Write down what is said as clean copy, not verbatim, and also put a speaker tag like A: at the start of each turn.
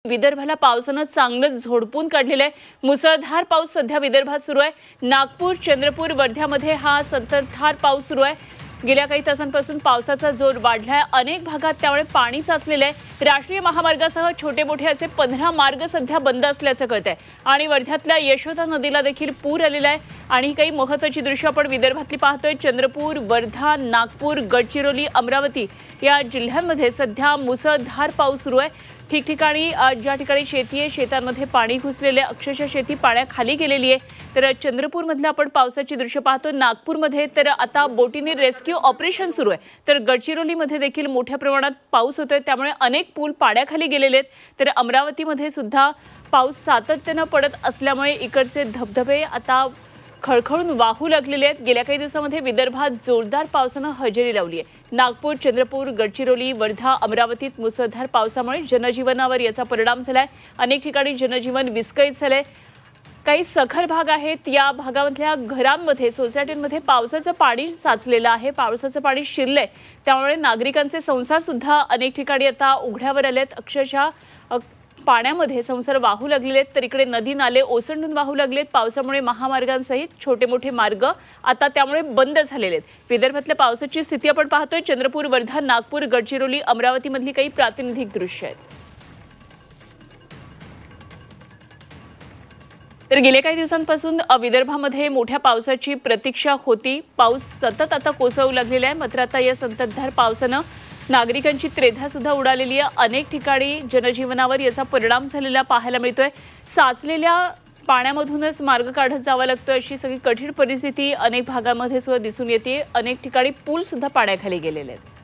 A: विदर्भाला पावसानं चांगलंच झोडपून काढलेलं आहे। मुसळधार पाऊस सध्या विदर्भात सुरू आहे। नागपूर, चंद्रपूर, वर्ध्यामध्ये हा संततधार पाऊस सुरू आहे। गेल्या काही तासांपासून पावसाचा जोर वाढलाय। अनेक भागात त्यामुळे पाणी साचलेलं आहे। राष्ट्रीय महामार्गासह छोटे मोठे असे 15 मार्ग सध्या बंद असल्याचं कळतंय आणि वर्ध्यातल्या यशोदा नदीला देखील पूर आलेला आहे। आणि काही महत्त्वाची दृश्य आपण विदर्भातली पाहतोय। चंद्रपूर, वर्धा, नागपूर, गडचिरोली, अमरावती या जिल्ह्यांमध्ये सध्या मुसळधार पाऊस सुरू आहे। ठिकठिकाणी ज्या ठिकाणी शेती आहे शेतांमध्ये पाणी घुसलेले, अक्षरशः शेती पाण्याखाली गेलेली आहे। तर चंद्रपूरमधल्या आपण पावसाची दृश्य पाहतो। नागपूरमध्ये तर आता बोटीने रेस्क्यू ऑपरेशन सुरू आहे। तर गडचिरोलीमध्ये देखील मोठ्या प्रमाणात पाऊस होतोय, त्यामुळे अनेक पूल पाण्याखाली गेलेले आहेत। तर अमरावतीमध्ये सुद्धा पाऊस सातत्याने पडत असल्यामुळे इकडचे धबधबे आता खळखळून वाहू लागलेले आहेत। गेल्या काही दिवसांमध्ये विदर्भात जोरदार पावसानं हजेरी लावली आहे। नागपूर, चंद्रपूर, गडचिरोली, वर्धा, अमरावतीत मुसळधार पावसामुळे जनजीवनावर याचा परिणाम झालाय। अनेक ठिकाणी जनजीवन विस्कळीत झालंय। काही सखल भाग आहेत, या भागामधल्या घरांमध्ये, सोसायटींमध्ये पावसाचं पाणी साचलेलं आहे, पावसाचं पाणी शिरलंय। त्यामुळे नागरिकांचे संसार सुद्धा अनेक ठिकाणी आता उघड्यावर आलेत। अक्षरशः पाण्यामध्ये संसार वाहू लागलेले आहेत। तर इकडे नदी नाले ओसंडून वाहू लागलेत। पावसामुळे महामार्गांसहित छोटे मोठे मार्ग आता त्यामुळे बंद झालेले आहेत। विदर्भातल्या पावसाची स्थिती आपण पाहतोय। चंद्रपूर, वर्धा, नागपूर, गडचिरोली, अमरावतीमधली काही प्रातिनिधिक दृश्य आहेत। तर गेल्या काही दिवसांपासून विदर्भामध्ये मोठ्या पावसाची प्रतीक्षा होती। पाऊस सतत आता कोसळू लागलेला आहे। मात्र आता या संततधार पावसानं नागरिकांची त्रेधा सुद्धा उडालेली आहे। अनेक ठिकाणी जनजीवनावर याचा परिणाम झालेला पाहायला मिळतोय। साचलेल्या पाण्यामधूनच मार्ग काढत जावा लागतोय, अशी सगळी कठीण परिस्थिती अनेक भागांमध्ये सुद्धा दिसून येते। अनेक ठिकाणी पूल सुद्धा पाण्याखाली गेलेले आहेत।